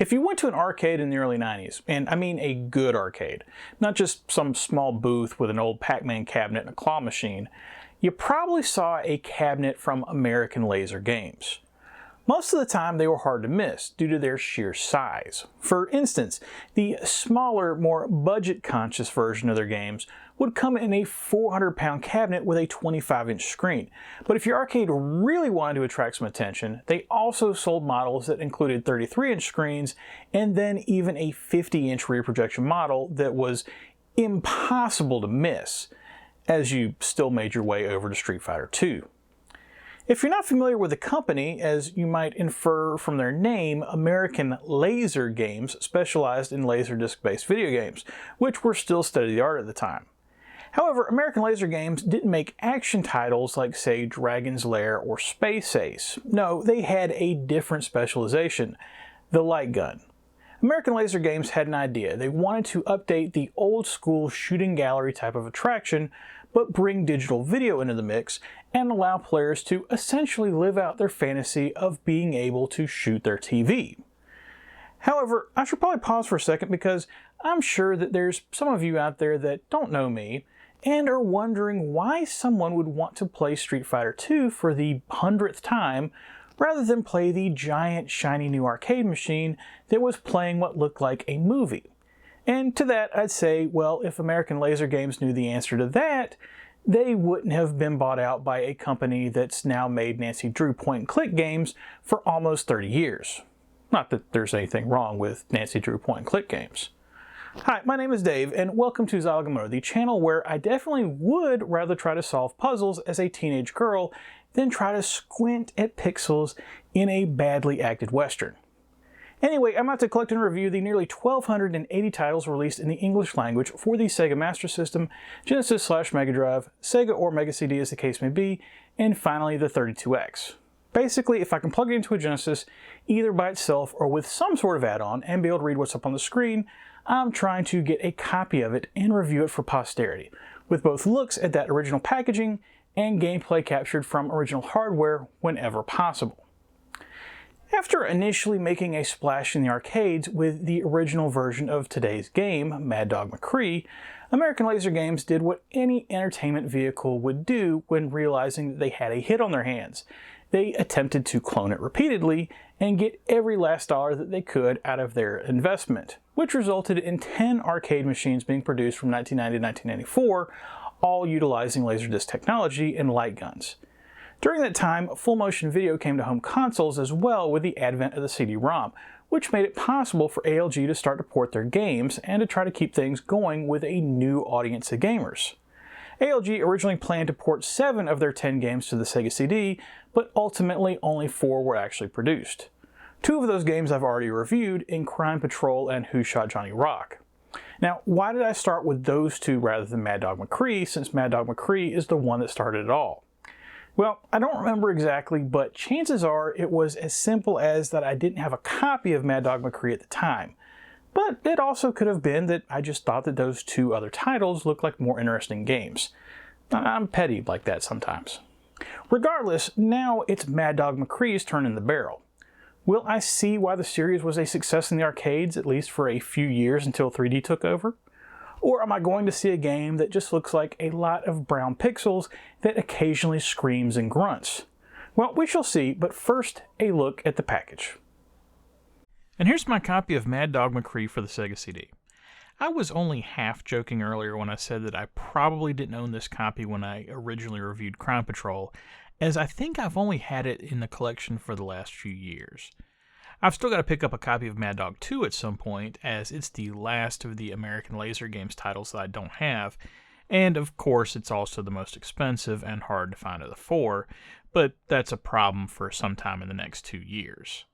If you went to an arcade in the early 90s, and I mean a good arcade, not just some small booth with an old Pac-Man cabinet and a claw machine, you probably saw a cabinet from American Laser Games. Most of the time they were hard to miss due to their sheer size. For instance, the smaller, more budget-conscious version of their games would come in a 400-pound cabinet with a 25-inch screen. But if your arcade really wanted to attract some attention, they also sold models that included 33-inch screens and then even a 50-inch rear projection model that was impossible to miss as you still made your way over to Street Fighter II. If you're not familiar with the company, as you might infer from their name, American Laser Games specialized in Laserdisc-based video games, which were still state-of-the-art at the time. However, American Laser Games didn't make action titles like, say, Dragon's Lair or Space Ace. No, they had a different specialization, the light gun. American Laser Games had an idea. They wanted to update the old-school shooting gallery type of attraction, but bring digital video into the mix and allow players to essentially live out their fantasy of being able to shoot their TV. However, I should probably pause for a second because I'm sure that there's some of you out there that don't know me and are wondering why someone would want to play Street Fighter II for the 100th time rather than play the giant shiny new arcade machine that was playing what looked like a movie. And to that I'd say, well, if American Laser Games knew the answer to that, they wouldn't have been bought out by a company that's now made Nancy Drew point-and-click games for almost 30 years. Not that there's anything wrong with Nancy Drew point-and-click games. Hi, my name is Dave, and welcome to Zilog and Moto, the channel where I definitely would rather try to solve puzzles as a teenage girl than try to squint at pixels in a badly acted Western. Anyway, I'm about to collect and review the nearly 1,280 titles released in the English language for the Sega Master System, Genesis/Mega Drive, Sega or Mega CD as the case may be, and finally the 32X. Basically, if I can plug it into a Genesis, either by itself or with some sort of add-on, and be able to read what's up on the screen, I'm trying to get a copy of it and review it for posterity, with both looks at that original packaging and gameplay captured from original hardware whenever possible. After initially making a splash in the arcades with the original version of today's game, Mad Dog McCree, American Laser Games did what any entertainment vehicle would do when realizing that they had a hit on their hands. They attempted to clone it repeatedly and get every last dollar that they could out of their investment, which resulted in 10 arcade machines being produced from 1990 to 1994, all utilizing Laserdisc technology and light guns. During that time, full-motion video came to home consoles as well with the advent of the CD-ROM, which made it possible for ALG to start to port their games and to try to keep things going with a new audience of gamers. ALG originally planned to port 7 of their 10 games to the Sega CD, but ultimately only 4 were actually produced. 2 of those games I've already reviewed in Crime Patrol and Who Shot Johnny Rock. Now, why did I start with those 2 rather than Mad Dog McCree, since Mad Dog McCree is the one that started it all? Well, I don't remember exactly, but chances are it was as simple as that I didn't have a copy of Mad Dog McCree at the time. But it also could have been that I just thought that those 2 other titles looked like more interesting games. I'm petty like that sometimes. Regardless, now it's Mad Dog McCree's turn in the barrel. Will I see why the series was a success in the arcades, at least for a few years until 3D took over? Or am I going to see a game that just looks like a lot of brown pixels that occasionally screams and grunts? Well, we shall see, but first, a look at the package. And here's my copy of Mad Dog McCree for the Sega CD. I was only half joking earlier when I said that I probably didn't own this copy when I originally reviewed Crime Patrol, as I think I've only had it in the collection for the last few years. I've still got to pick up a copy of Mad Dog 2 at some point, as it's the last of the American Laser Games titles that I don't have, and of course it's also the most expensive and hard to find of the 4, but that's a problem for sometime in the next 2 years.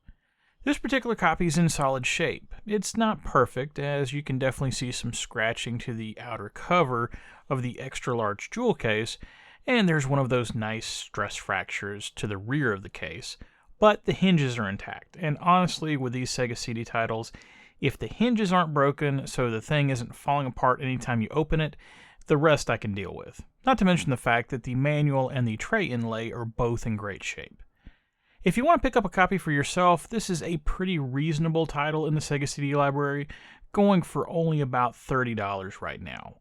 This particular copy is in solid shape. It's not perfect, as you can definitely see some scratching to the outer cover of the extra-large jewel case, and there's one of those nice stress fractures to the rear of the case, but the hinges are intact. And honestly, with these Sega CD titles, if the hinges aren't broken so the thing isn't falling apart anytime you open it, the rest I can deal with. Not to mention the fact that the manual and the tray inlay are both in great shape. If you want to pick up a copy for yourself, this is a pretty reasonable title in the Sega CD library, going for only about $30 right now.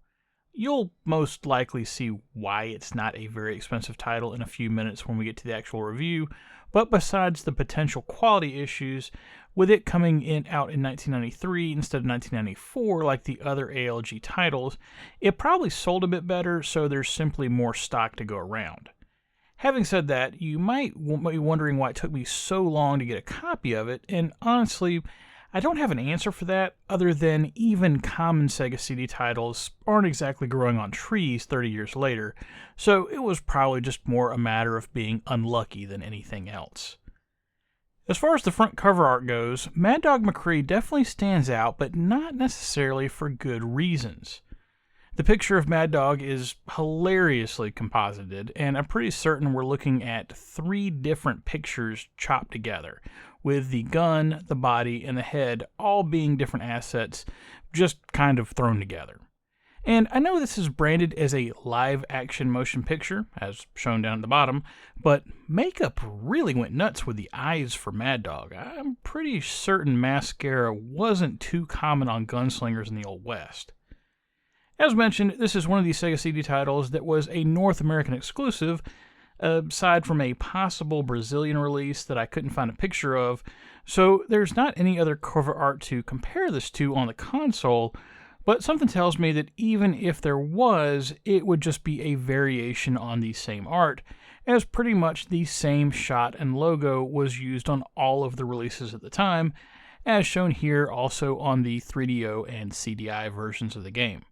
You'll most likely see why it's not a very expensive title in a few minutes when we get to the actual review, but besides the potential quality issues, with it coming out in 1993 instead of 1994 like the other ALG titles, it probably sold a bit better, so there's simply more stock to go around. Having said that, you might be wondering why it took me so long to get a copy of it, and honestly, I don't have an answer for that other than even common Sega CD titles aren't exactly growing on trees 30 years later, so it was probably just more a matter of being unlucky than anything else. As far as the front cover art goes, Mad Dog McCree definitely stands out, but not necessarily for good reasons. The picture of Mad Dog is hilariously composited, and I'm pretty certain we're looking at 3 different pictures chopped together, with the gun, the body, and the head all being different assets, just kind of thrown together. And I know this is branded as a live-action motion picture, as shown down at the bottom, but makeup really went nuts with the eyes for Mad Dog. I'm pretty certain mascara wasn't too common on gunslingers in the Old West. As mentioned, this is one of these Sega CD titles that was a North American exclusive, aside from a possible Brazilian release that I couldn't find a picture of, so there's not any other cover art to compare this to on the console, but something tells me that even if there was, it would just be a variation on the same art, as pretty much the same shot and logo was used on all of the releases at the time, as shown here also on the 3DO and CDI versions of the game.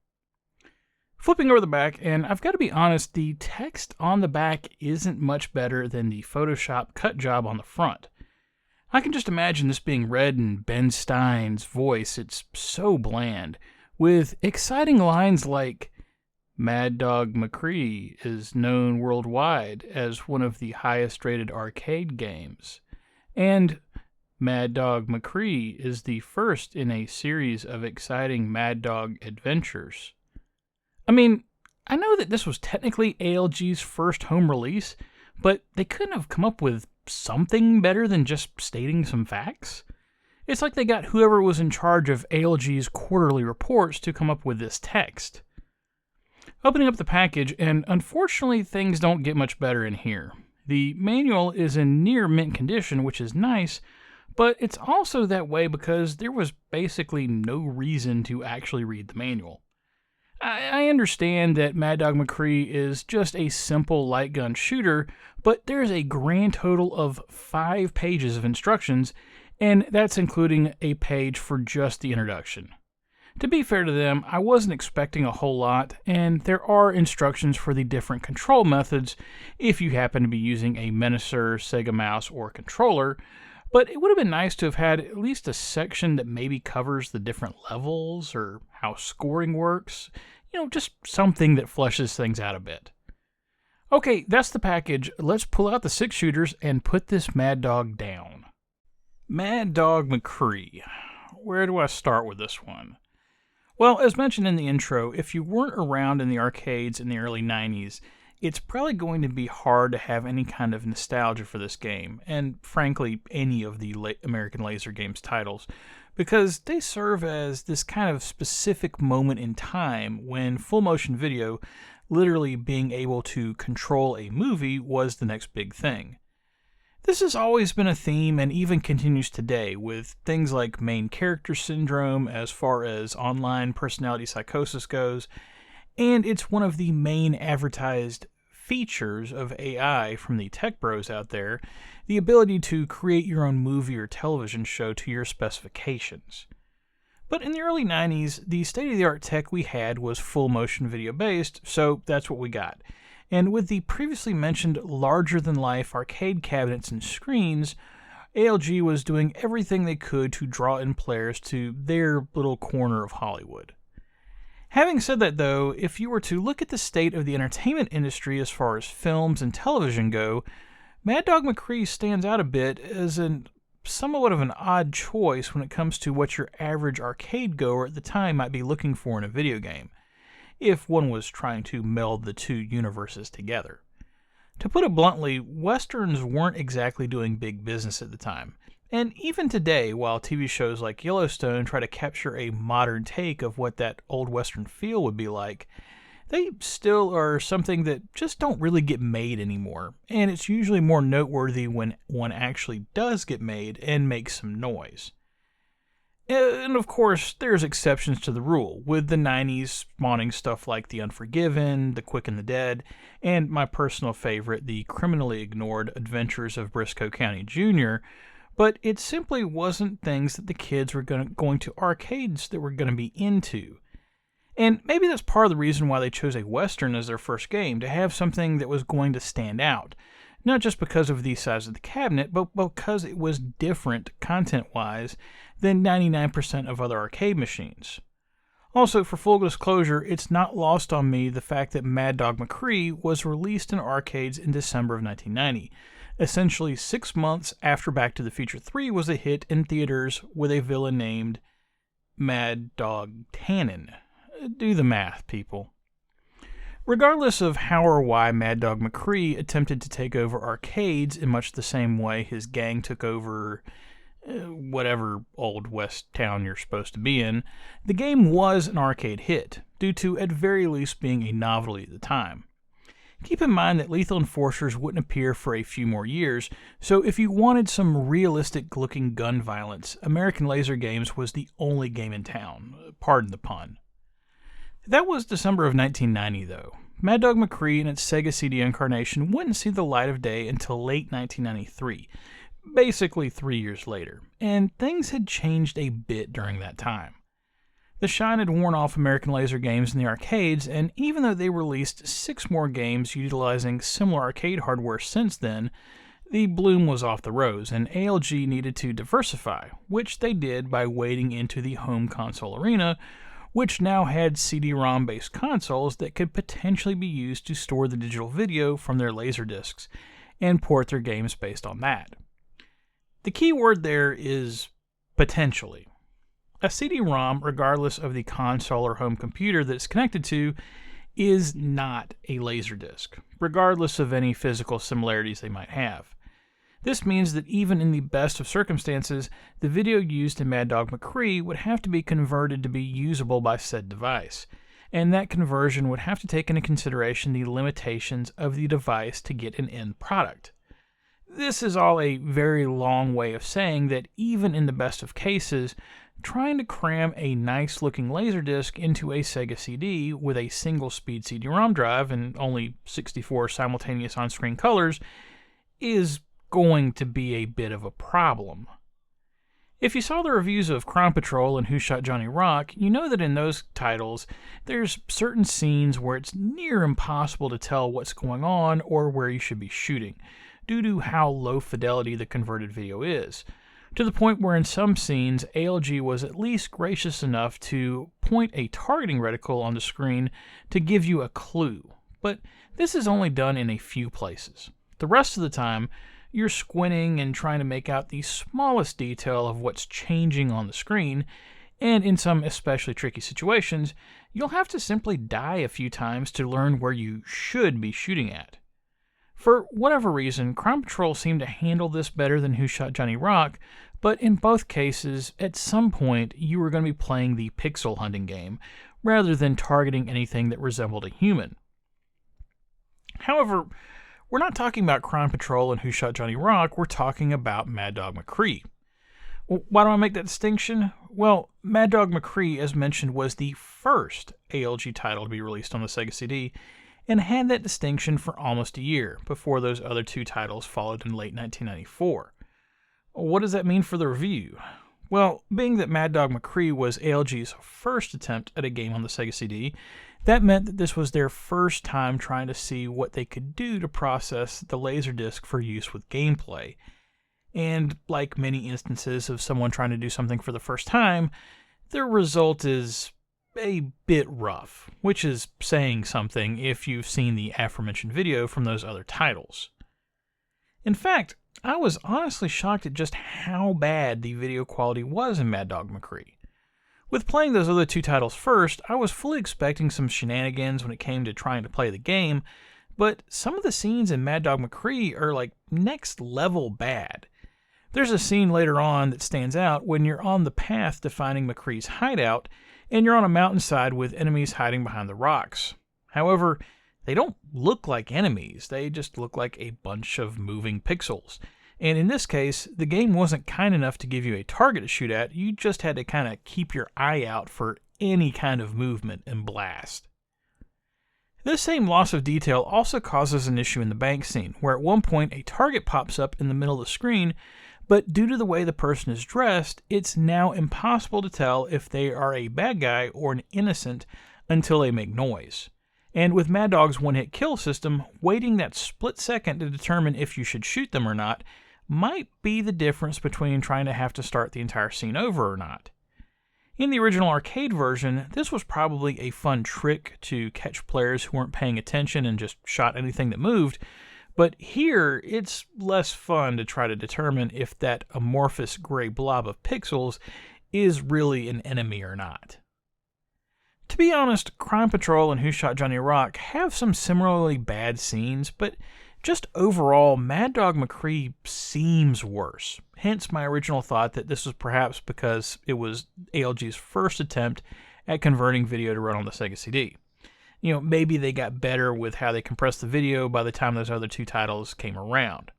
Flipping over the back, and I've got to be honest, the text on the back isn't much better than the Photoshop cut job on the front. I can just imagine this being read in Ben Stein's voice. It's so bland, with exciting lines like, "Mad Dog McCree is known worldwide as one of the highest rated arcade games," and "Mad Dog McCree is the first in a series of exciting Mad Dog adventures." I mean, I know that this was technically ALG's first home release, but they couldn't have come up with something better than just stating some facts. It's like they got whoever was in charge of ALG's quarterly reports to come up with this text. Opening up the package, and unfortunately things don't get much better in here. The manual is in near mint condition, which is nice, but it's also that way because there was basically no reason to actually read the manual. I understand that Mad Dog McCree is just a simple light gun shooter, but there's a grand total of 5 pages of instructions, and that's including a page for just the introduction. To be fair to them, I wasn't expecting a whole lot, and there are instructions for the different control methods if you happen to be using a Menacer, Sega mouse, or controller, but it would have been nice to have had at least a section that maybe covers the different levels or how scoring works. Just something that fleshes things out a bit. Okay, that's the package. Let's pull out the 6 shooters and put this Mad Dog down. Mad Dog McCree. Where do I start with this one? Well, as mentioned in the intro, if you weren't around in the arcades in the early 90s, it's probably going to be hard to have any kind of nostalgia for this game, and frankly, any of the American Laser Games titles, because they serve as this kind of specific moment in time when full motion video, literally being able to control a movie, was the next big thing. This has always been a theme and even continues today with things like main character syndrome as far as online personality psychosis goes, and it's one of the main advertised features of AI from the tech bros out there, the ability to create your own movie or television show to your specifications. But in the early 90s, the state-of-the-art tech we had was full motion video based, so that's what we got. And with the previously mentioned larger-than-life arcade cabinets and screens, ALG was doing everything they could to draw in players to their little corner of Hollywood. Having said that, though, if you were to look at the state of the entertainment industry as far as films and television go, Mad Dog McCree stands out a bit as somewhat of an odd choice when it comes to what your average arcade goer at the time might be looking for in a video game, if one was trying to meld the two universes together. To put it bluntly, westerns weren't exactly doing big business at the time. And even today, while TV shows like Yellowstone try to capture a modern take of what that old western feel would be like, they still are something that just don't really get made anymore, and it's usually more noteworthy when one actually does get made and makes some noise. And of course, there's exceptions to the rule, with the 90s spawning stuff like The Unforgiven, The Quick and the Dead, and my personal favorite, The Criminally Ignored Adventures of Briscoe County Jr., but it simply wasn't things that the kids were going to arcades that were going to be into. And maybe that's part of the reason why they chose a Western as their first game, to have something that was going to stand out. Not just because of the size of the cabinet, but because it was different, content-wise, than 99% of other arcade machines. Also, for full disclosure, it's not lost on me the fact that Mad Dog McCree was released in arcades in December of 1990, essentially 6 months after Back to the Future 3 was a hit in theaters with a villain named Mad Dog Tannen. Do the math, people. Regardless of how or why Mad Dog McCree attempted to take over arcades in much the same way his gang took over whatever old west town you're supposed to be in, the game was an arcade hit, due to at very least being a novelty at the time. Keep in mind that Lethal Enforcers wouldn't appear for a few more years, so if you wanted some realistic-looking gun violence, American Laser Games was the only game in town. Pardon the pun. That was December of 1990, though. Mad Dog McCree and its Sega CD incarnation wouldn't see the light of day until late 1993, basically 3 years later, and things had changed a bit during that time. The shine had worn off American Laser Games in the arcades, and even though they released 6 more games utilizing similar arcade hardware since then, the bloom was off the rose, and ALG needed to diversify, which they did by wading into the home console arena, which now had CD-ROM based consoles that could potentially be used to store the digital video from their Laserdiscs, and port their games based on that. The key word there is potentially. A CD-ROM, regardless of the console or home computer that it's connected to, is not a Laserdisc, regardless of any physical similarities they might have. This means that even in the best of circumstances, the video used in Mad Dog McCree would have to be converted to be usable by said device, and that conversion would have to take into consideration the limitations of the device to get an end product. This is all a very long way of saying that even in the best of cases, trying to cram a nice-looking Laserdisc into a Sega CD with a single-speed CD-ROM drive and only 64 simultaneous on-screen colors is going to be a bit of a problem. If you saw the reviews of Crime Patrol and Who Shot Johnny Rock, you know that in those titles, there's certain scenes where it's near impossible to tell what's going on or where you should be shooting, due to how low fidelity the converted video is, to the point where in some scenes, ALG was at least gracious enough to point a targeting reticle on the screen to give you a clue, but this is only done in a few places. The rest of the time, you're squinting and trying to make out the smallest detail of what's changing on the screen, and in some especially tricky situations, you'll have to simply die a few times to learn where you should be shooting at. For whatever reason, Crime Patrol seemed to handle this better than Who Shot Johnny Rock, but in both cases, at some point, you were going to be playing the pixel hunting game, rather than targeting anything that resembled a human. However, we're not talking about Crime Patrol and Who Shot Johnny Rock, we're talking about Mad Dog McCree. Why do I make that distinction? Well, Mad Dog McCree, as mentioned, was the first ALG title to be released on the Sega CD, and had that distinction for almost a year, before those other 2 titles followed in late 1994. What does that mean for the review? Well, being that Mad Dog McCree was ALG's first attempt at a game on the Sega CD, that meant that this was their first time trying to see what they could do to process the Laserdisc for use with gameplay. And like many instances of someone trying to do something for the first time, the result is a bit rough, which is saying something if you've seen the aforementioned video from those other titles. In fact, I was honestly shocked at just how bad the video quality was in Mad Dog McCree. With playing those other 2 titles first, I was fully expecting some shenanigans when it came to trying to play the game, but some of the scenes in Mad Dog McCree are like next level bad. There's a scene later on that stands out when you're on the path to finding McCree's hideout, and you're on a mountainside with enemies hiding behind the rocks. However, they don't look like enemies, they just look like a bunch of moving pixels. And in this case, the game wasn't kind enough to give you a target to shoot at, you just had to kind of keep your eye out for any kind of movement and blast. This same loss of detail also causes an issue in the bank scene, where at one point a target pops up in the middle of the screen, but due to the way the person is dressed, it's now impossible to tell if they are a bad guy or an innocent until they make noise. And with Mad Dog's one-hit kill system, waiting that split second to determine if you should shoot them or not might be the difference between trying to have to start the entire scene over or not. In the original arcade version, this was probably a fun trick to catch players who weren't paying attention and just shot anything that moved, but here it's less fun to try to determine if that amorphous gray blob of pixels is really an enemy or not. To be honest, Crime Patrol and Who Shot Johnny Rock have some similarly bad scenes, but just overall, Mad Dog McCree seems worse. Hence my original thought that this was perhaps because it was ALG's first attempt at converting video to run on the Sega CD. Maybe they got better with how they compressed the video by the time those other two titles came around.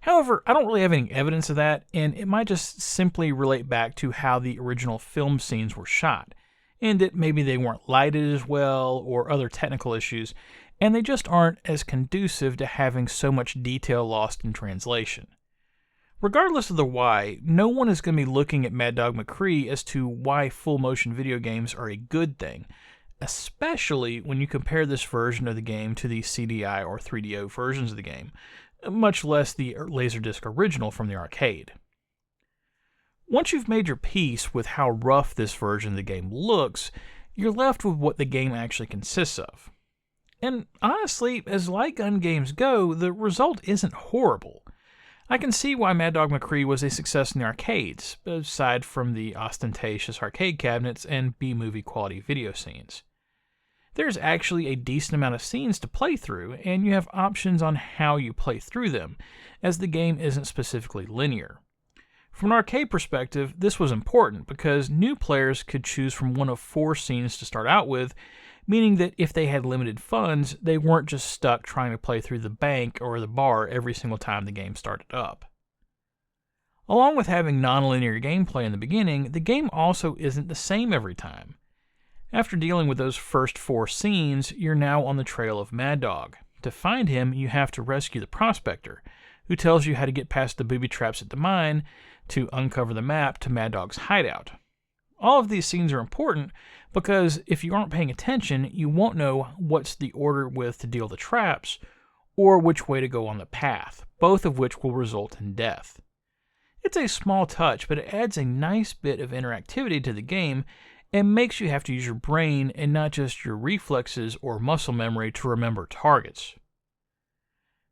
However, I don't really have any evidence of that, and it might just simply relate back to how the original film scenes were shot, and that maybe they weren't lighted as well or other technical issues, and they just aren't as conducive to having so much detail lost in translation. Regardless of the why, no one is going to be looking at Mad Dog McCree as to why full-motion video games are a good thing, especially when you compare this version of the game to the CDI or 3DO versions of the game, much less the Laserdisc original from the arcade. Once you've made your peace with how rough this version of the game looks, you're left with what the game actually consists of. And honestly, as light gun games go, the result isn't horrible. I can see why Mad Dog McCree was a success in the arcades, aside from the ostentatious arcade cabinets and B-movie quality video scenes. There's actually a decent amount of scenes to play through, and you have options on how you play through them, as the game isn't specifically linear. From an arcade perspective, this was important because new players could choose from one of 4 scenes to start out with, meaning that if they had limited funds, they weren't just stuck trying to play through the bank or the bar every single time the game started up. Along with having non-linear gameplay in the beginning, the game also isn't the same every time. After dealing with those first 4 scenes, you're now on the trail of Mad Dog. To find him, you have to rescue the prospector, who tells you how to get past the booby traps at the mine to uncover the map to Mad Dog's hideout. All of these scenes are important because if you aren't paying attention, you won't know what's the order with to deal the traps or which way to go on the path, both of which will result in death. It's a small touch, but it adds a nice bit of interactivity to the game and makes you have to use your brain and not just your reflexes or muscle memory to remember targets.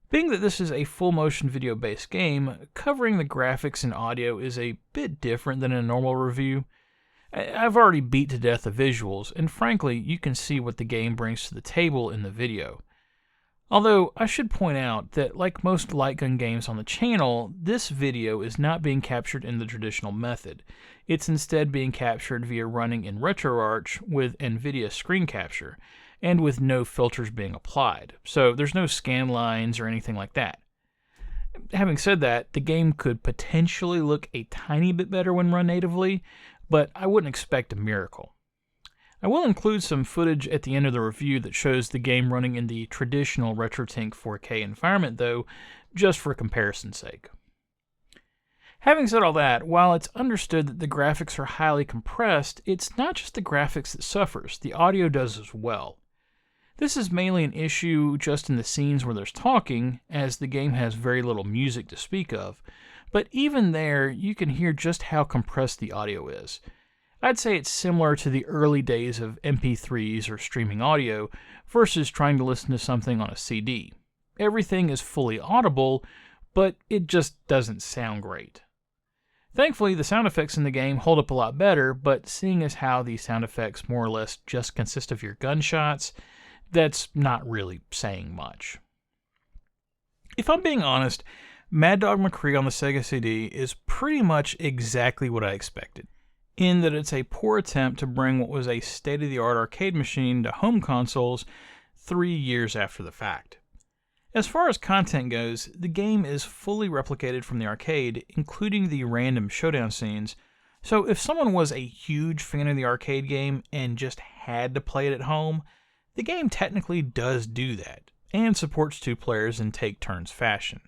Being that this is a full-motion video-based game, covering the graphics and audio is a bit different than a normal review. I've already beat to death the visuals, and frankly, you can see what the game brings to the table in the video. Although, I should point out that like most light gun games on the channel, this video is not being captured in the traditional method. It's instead being captured via running in RetroArch with NVIDIA screen capture, and with no filters being applied, so there's no scan lines or anything like that. Having said that, the game could potentially look a tiny bit better when run natively, but I wouldn't expect a miracle. I will include some footage at the end of the review that shows the game running in the traditional RetroTink 4K environment though, just for comparison's sake. Having said all that, while it's understood that the graphics are highly compressed, it's not just the graphics that suffers, the audio does as well. This is mainly an issue just in the scenes where there's talking, as the game has very little music to speak of, but even there, you can hear just how compressed the audio is. I'd say it's similar to the early days of MP3s or streaming audio versus trying to listen to something on a CD. Everything is fully audible, but it just doesn't sound great. Thankfully, the sound effects in the game hold up a lot better, but seeing as how the sound effects more or less just consist of your gunshots, that's not really saying much. If I'm being honest, Mad Dog McCree on the Sega CD is pretty much exactly what I expected, in that it's a poor attempt to bring what was a state-of-the-art arcade machine to home consoles 3 years after the fact. As far as content goes, the game is fully replicated from the arcade, including the random showdown scenes, so if someone was a huge fan of the arcade game and just had to play it at home, the game technically does do that, and supports 2 players in take-turns fashion.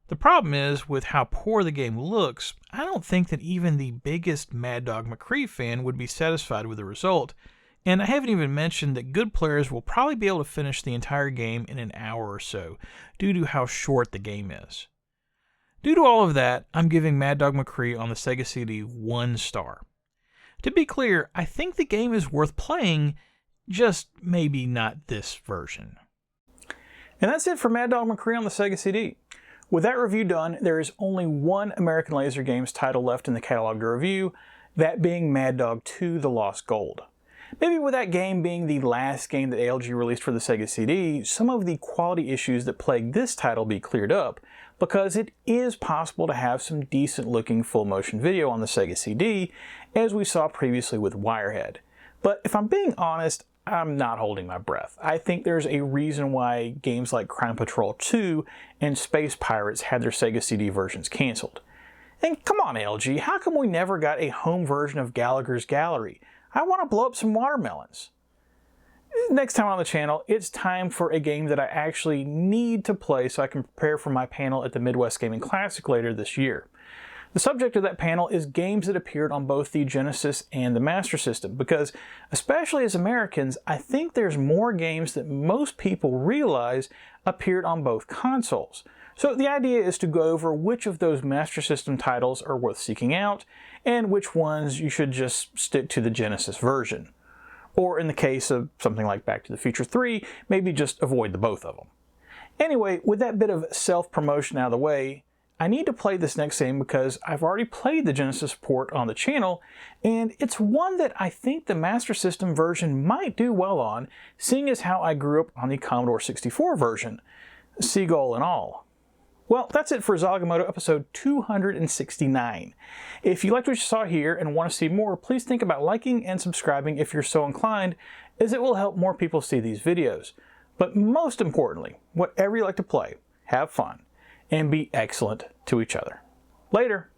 The problem is, with how poor the game looks, I don't think that even the biggest Mad Dog McCree fan would be satisfied with the result, and I haven't even mentioned that good players will probably be able to finish the entire game in an hour or so, due to how short the game is. Due to all of that, I'm giving Mad Dog McCree on the Sega CD 1 star. To be clear, I think the game is worth playing, just maybe not this version. And that's it for Mad Dog McCree on the Sega CD. With that review done, there is only one American Laser Games title left in the catalog to review, that being Mad Dog 2: The Lost Gold. Maybe with that game being the last game that ALG released for the Sega CD, some of the quality issues that plague this title be cleared up, because it is possible to have some decent looking full motion video on the Sega CD, as we saw previously with Wirehead. But if I'm being honest, I'm not holding my breath. I think there's a reason why games like Crime Patrol 2 and Space Pirates had their Sega CD versions canceled. And come on ALG, how come we never got a home version of Gallagher's Gallery? I want to blow up some watermelons. Next time on the channel, it's time for a game that I actually need to play so I can prepare for my panel at the Midwest Gaming Classic later this year. The subject of that panel is games that appeared on both the Genesis and the Master System, because, especially as Americans, I think there's more games that most people realize appeared on both consoles. So the idea is to go over which of those Master System titles are worth seeking out, and which ones you should just stick to the Genesis version. Or in the case of something like Back to the Future 3, maybe just avoid the both of them. Anyway, with that bit of self-promotion out of the way, I need to play this next game because I've already played the Genesis port on the channel, and it's one that I think the Master System version might do well on, seeing as how I grew up on the Commodore 64 version, Seagull and all. Well, that's it for Zilog and Moto episode 269. If you liked what you saw here and want to see more, please think about liking and subscribing if you're so inclined, as it will help more people see these videos. But most importantly, whatever you like to play, have fun and be excellent to each other. Later.